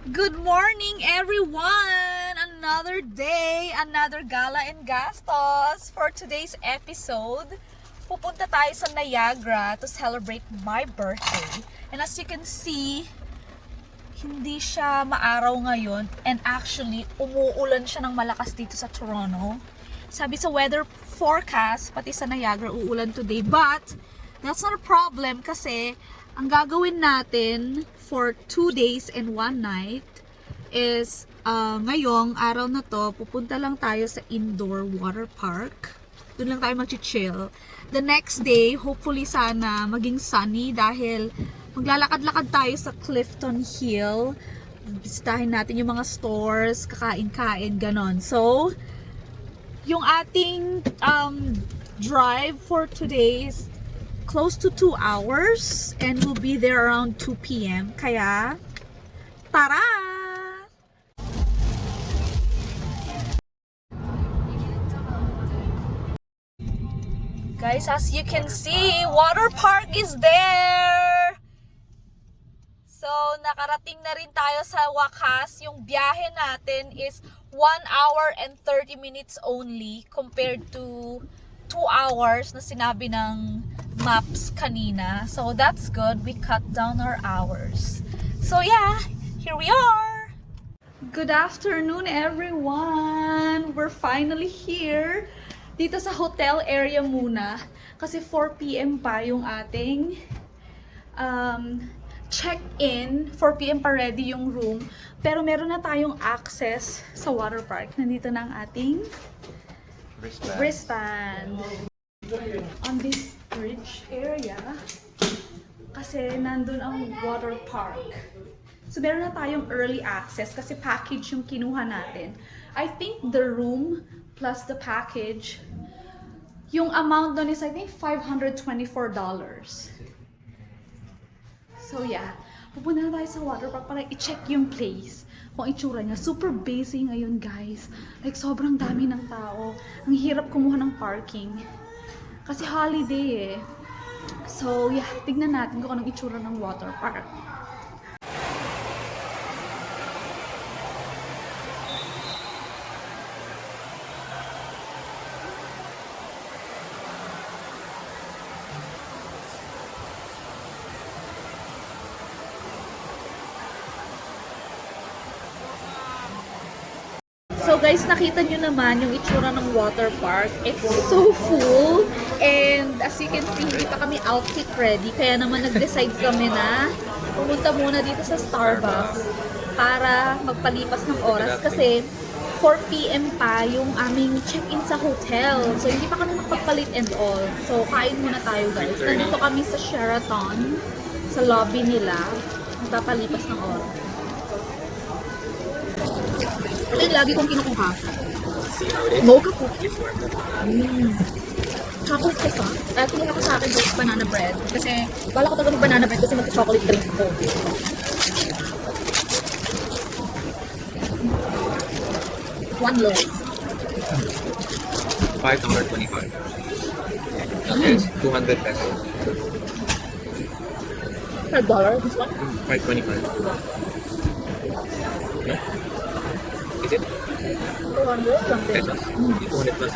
Good morning, everyone! Another day, another gala and gastos. For today's episode, pupunta tayo sa Niagara to celebrate my birthday. And as you can see, hindi siya maaraw ngayon. And actually, umuulan siya ng malakas dito sa Toronto. Sabi sa weather forecast, pati sa Niagara, uulan today. But, that's not a problem kasi ang gagawin natin for 2 days and 1 night is ngayong araw na to, pupunta lang tayo sa indoor water park. Doon lang tayo mag-chill. The next day, hopefully sana maging sunny dahil maglalakad-lakad tayo sa Clifton Hill. Bisitahin natin yung mga stores, kakain-kain, ganon. So, yung ating drive for today is close to 2 hours and we'll be there around 2 p.m. Kaya, tara! Guys, as you can see, water park is there! So, nakarating na rin tayo sa wakas. Yung biyahe natin is 1 hour and 30 minutes only compared to 2 hours na sinabi ng maps kanina. So that's good. We cut down our hours. So yeah, here we are. Good afternoon, everyone. We're finally here. Dito sa hotel area muna. Kasi 4 p.m. pa yung ating check-in. 4 p.m. pa ready yung room. Pero meron na tayong access sa water park. Nandito na ang ating wristband. On this bridge area kasi nandun ang water park. So meron na tayong early access kasi package yung kinuha natin. I think the room plus the package, yung amount doon is I think $524. So yeah, pupunta na tayo sa water park para i-check yung place. Kung itsura niya. Super busy ngayon, guys. Like, sobrang dami ng tao. Ang hirap kumuha ng parking. Kasi holiday eh. So, yeah. Tignan natin kung anong itsura ng water park. So guys, nakita nyo naman yung itsura ng water park. It's so full. And as you can see, hindi pa kami outfit ready. Kaya naman nag-decide kami na pumunta muna dito sa Starbucks para magpalipas ng oras. Kasi 4 p.m. pa yung aming check-in sa hotel. So hindi pa kami makapagpalit and all. So kain muna tayo guys. Nandito kami sa Sheraton, sa lobby nila. Magpapalipas ng oras. Ito yung lagi kong kinukuha. Mocha cookies. Chocolate kasi. Kumuha ko sa akin yung banana bread. Kasi, bala ko talaga mag-banana bread kasi mag-chocolate drink ko. One loaf. $5.25. Okay, 200 pesos. $5 this one? $5.25. No? Is it? 200 something. Pesos? 200 plus.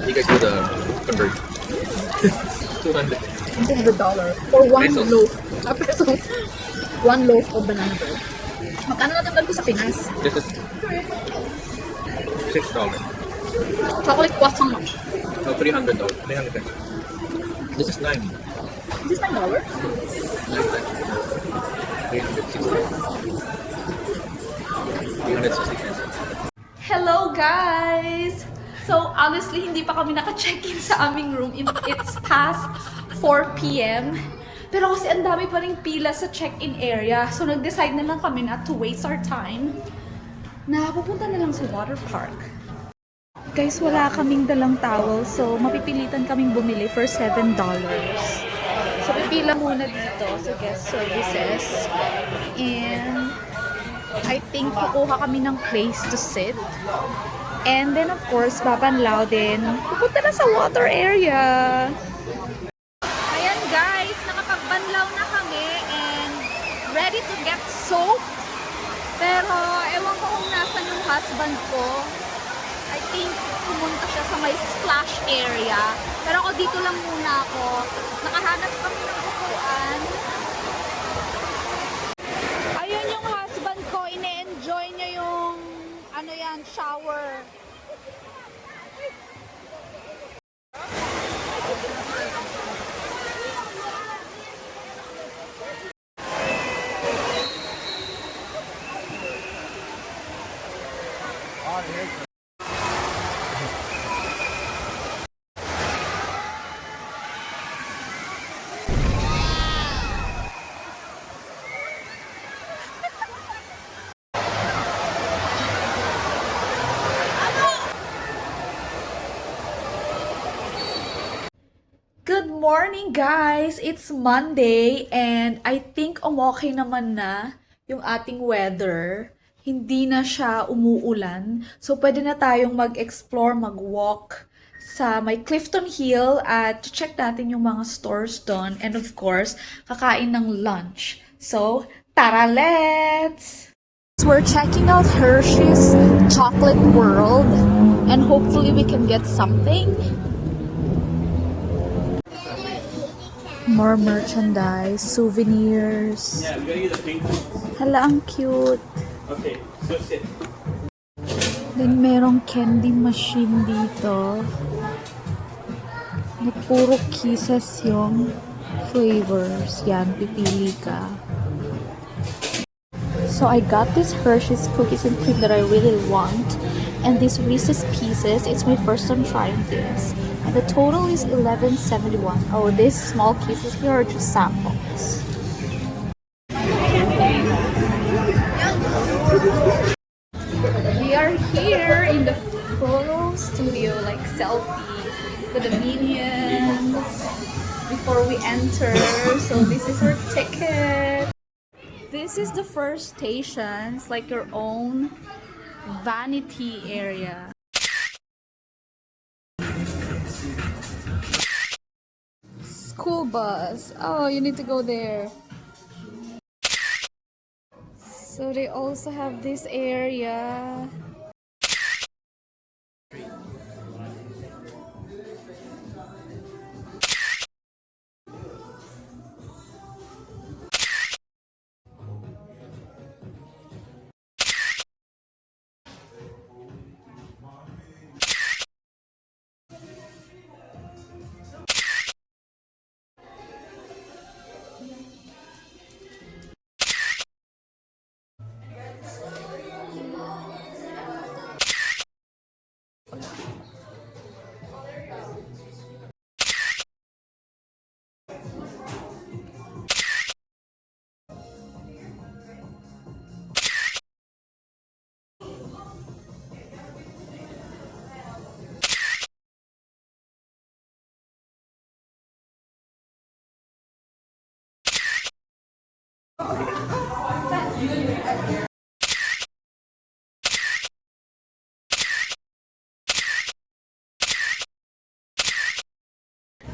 You guys do the conversion. $200. $200 for one Pesos. loaf. Peso. One loaf of banana bread. Magkano natin ko sa Pinas? This is $6. Chocolate croissant. No, $300. 300 pesos. This is 9. Is this $9? 360 pesos. Hello guys! So honestly, hindi pa kami naka-check-in sa aming room. It's past 4 p.m. Pero kasi ang dami pa ring pila sa check-in area. So nag-decide na lang kami not to waste our time na pupunta na lang sa water park. Guys, wala kaming dalang towel. So mapipilitan kaming bumili for $7. So pipila muna dito sa guest services. And I think kukuha kami ng place to sit. And then of course, babanlaw din. Pupunta na sa water area. Ayan guys, nakapagbanlaw na kami and ready to get soap. Pero, ewan ko kung nasan yung husband ko. I think pumunta siya sa may splash area. Pero ako dito lang muna ako. Nakahanap kami ng upuan. Ayun yung husband ko. Ine-enjoy niya yung ano yan, shower. Good morning, guys! It's Monday and I think okay naman na yung ating weather. Hindi na siya umuulan. So, pwede na tayong mag-explore, mag-walk sa may Clifton Hill at check natin yung mga stores doon. And of course, kakain ng lunch. So, tara, let's! We're checking out Hershey's Chocolate World and hopefully we can get something. More merchandise, souvenirs. Yeah, we gotta get the pink one. Hala, ang cute. Okay, so sit. Then merong candy machine dito. Na puro kisses yung flavors. Yan, pipili ka. So I got this Hershey's cookies and cream that I really want. And these Reese's Pieces, it's my first time trying this. And the total is $11.71. Oh, these small pieces here are just samples. We are here in the photo studio, like selfie with the minions before we enter. So this is our ticket. This is the first station. It's like your own vanity area. School bus. Oh, you need to go there. So they also have this area.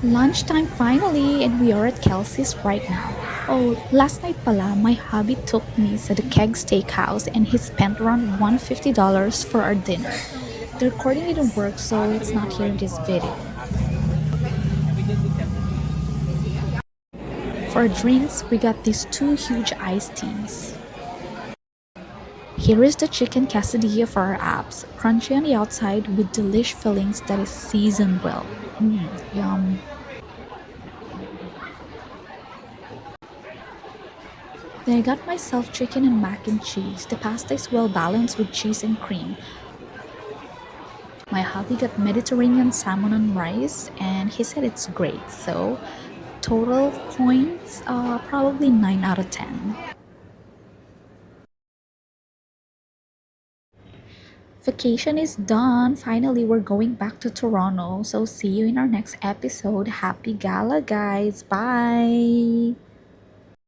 Lunchtime finally, and we are at Kelsey's right now. Oh, last night pala, my hubby took me to the Keg Steakhouse and he spent around $150 for our dinner. The recording didn't work, so it's not here in this video. For drinks, we got these two huge iced teas. Here is the chicken quesadilla for our apps, crunchy on the outside with delish fillings that is seasoned well. Yum. Then I got myself chicken and mac and cheese. The pasta is well balanced with cheese and cream. My hubby got Mediterranean salmon on rice and he said it's great. So total points, probably 9 out of 10. Vacation is done. Finally, we're going back to Toronto. So see you in our next episode. Happy gala, guys. Bye.